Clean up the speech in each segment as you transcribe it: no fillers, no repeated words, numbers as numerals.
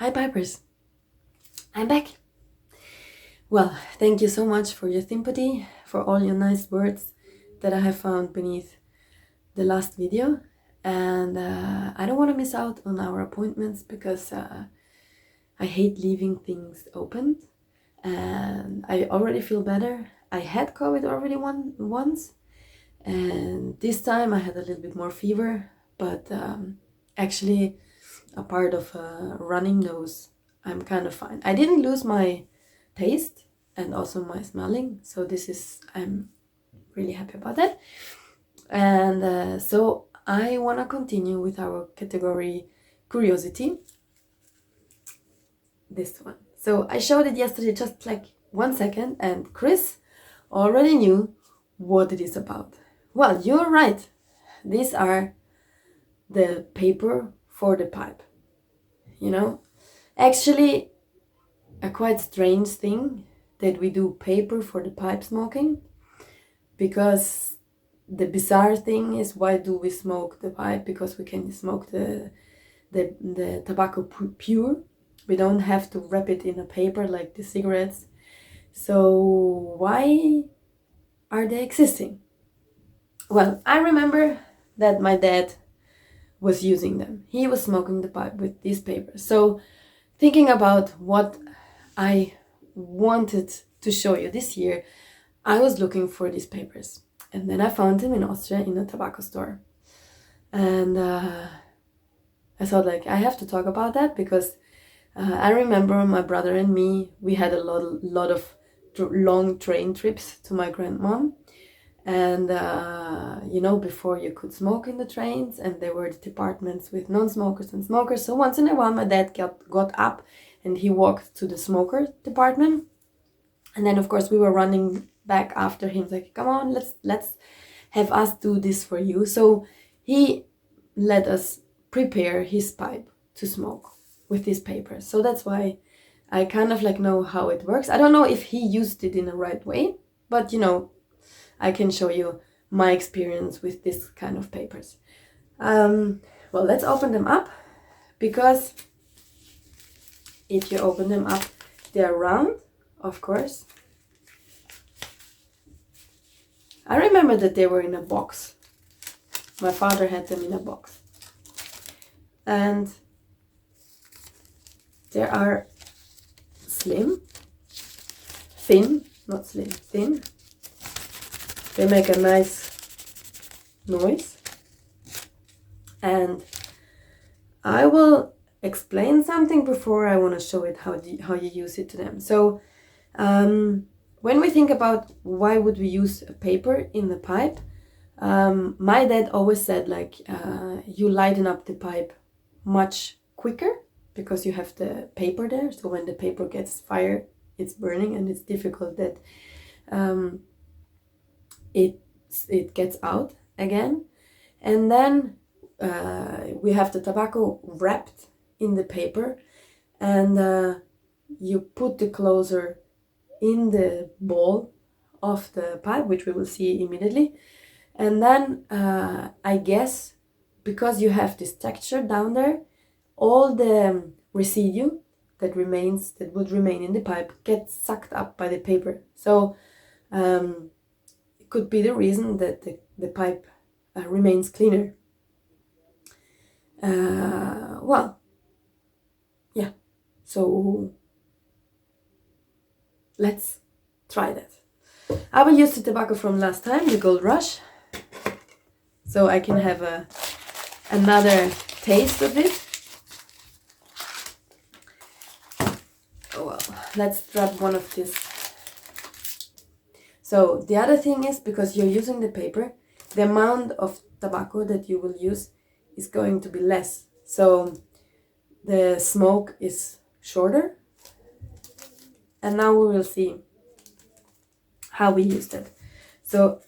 Hi Pipers, I'm back. Well, thank you so much for your sympathy, for all your nice words that I have found beneath the last video. And I don't want to miss out on our appointments because I hate leaving things open. And I already feel better. I had COVID already once, and this time I had a little bit more fever, but actually a part of running nose, I'm kind of fine. I didn't lose my taste and also my smelling, so I'm really happy about that. And so I want to continue with our category curiosity, this one. So I showed it yesterday just like 1 second, and Chris already knew what it is about. Well, you're right, these are the paper for the pipe, actually a quite strange thing that we do paper for the pipe smoking, because the bizarre thing is, why do we smoke the pipe? Because we can smoke the tobacco pure. We don't have to wrap it in a paper like the cigarettes. So why are they existing? Well, I remember that my dad was using them. He was smoking the pipe with these papers. So thinking about what I wanted to show you this year, I was looking for these papers. And then I found them in Austria in a tobacco store. And I thought, I have to talk about that, because I remember my brother and me, we had a lot of long train trips to my grandmom. And, before you could smoke in the trains, and there were the departments with non-smokers and smokers. So once in a while, my dad got up and he walked to the smoker department. And then, of course, we were running back after him, like, come on, let's have us do this for you. So he let us prepare his pipe to smoke with this paper. So that's why I kind of know how it works. I don't know if he used it in the right way, but I can show you my experience with this kind of papers. Well, let's open them up, because if you open them up, they're round, of course. I remember that they were in a box. My father had them in a box. And they are thin. They make a nice noise. And I will explain something before I want to show it how you use it to them. So when we think about why would we use a paper in the pipe, my dad always said you lighten up the pipe much quicker because you have the paper there. So when the paper gets fire, it's burning, and it's difficult that it gets out again. And then we have the tobacco wrapped in the paper, and you put the closer in the bowl of the pipe, which we will see immediately. And then I guess because you have this texture down there, all the residue that would remain in the pipe gets sucked up by the paper. So it could be the reason that the pipe remains cleaner. Well, yeah, so let's try that. I will use the tobacco from last time, the Gold Rush, so I can have another taste of it. Oh, well, let's grab one of these. So the other thing is, because you're using the paper, the amount of tobacco that you will use is going to be less. So the smoke is shorter. And now we will see how we used it. So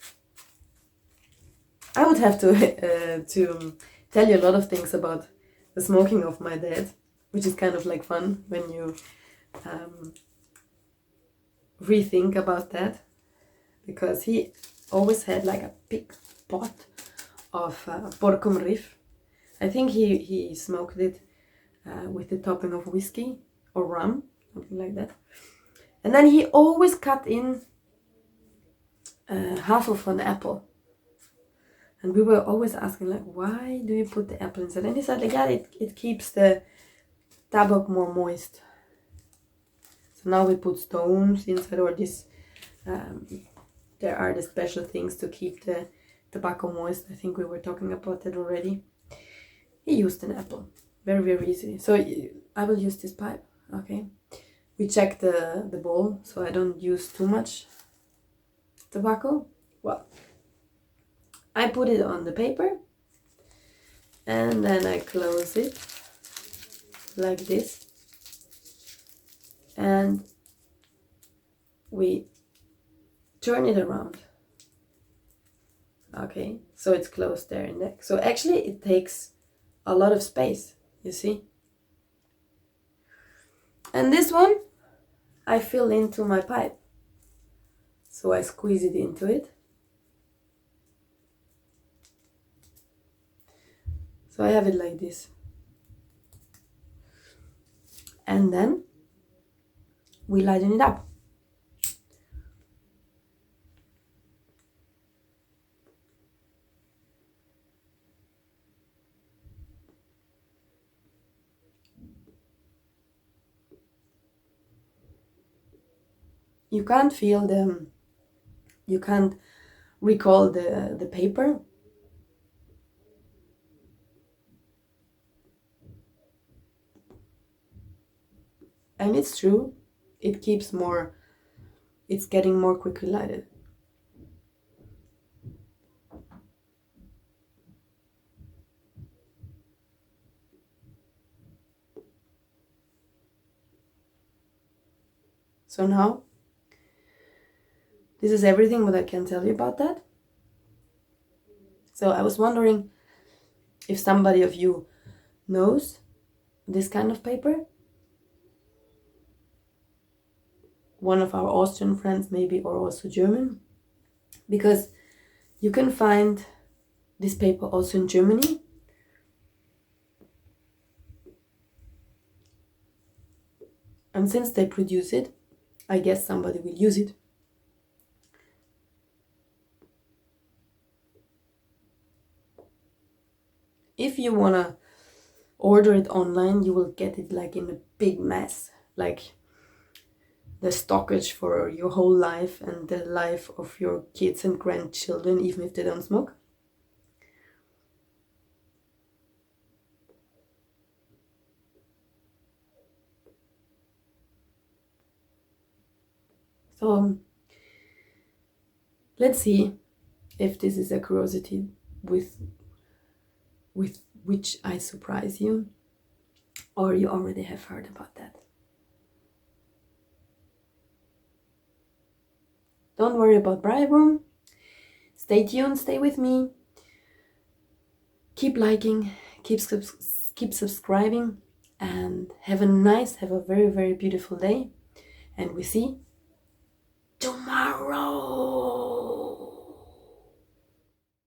I would have to tell you a lot of things about the smoking of my dad, which is kind of fun when you rethink about that, because he always had a big pot of porcum riff. I think he smoked it with the topping of whiskey or rum, something like that. And then he always cut in half of an apple. And we were always asking, like, why do you put the apple inside? And he said, like, yeah, it keeps the tabak more moist. So now we put stones inside, or this, there are the special things to keep the tobacco moist. I think we were talking about that already. He used an apple, very, very easy. So I will use this pipe, okay? We check the bowl, so I don't use too much tobacco. Well, I put it on the paper, and then I close it like this, and we turn it around. Okay, so it's closed there and there. So actually it takes a lot of space, you see. And this one I fill into my pipe. So I squeeze it into it. So I have it like this. And then we lighten it up. You can't feel them, you can't recall the paper. And it's true, it keeps more, it's getting more quickly lighted. So now, this is everything what I can tell you about that. So I was wondering if somebody of you knows this kind of paper. One of our Austrian friends maybe, or also German. Because you can find this paper also in Germany. And since they produce it, I guess somebody will use it. If you wanna order it online, you will get it like in a big mess, like the stockage for your whole life and the life of your kids and grandchildren, even if they don't smoke. So let's see if this is a curiosity with which I surprise you, or you already have heard about that. Don't worry about Bribe Room. Stay tuned, stay with me. Keep liking, keep subscribing, and have a very, very beautiful day. And we see tomorrow.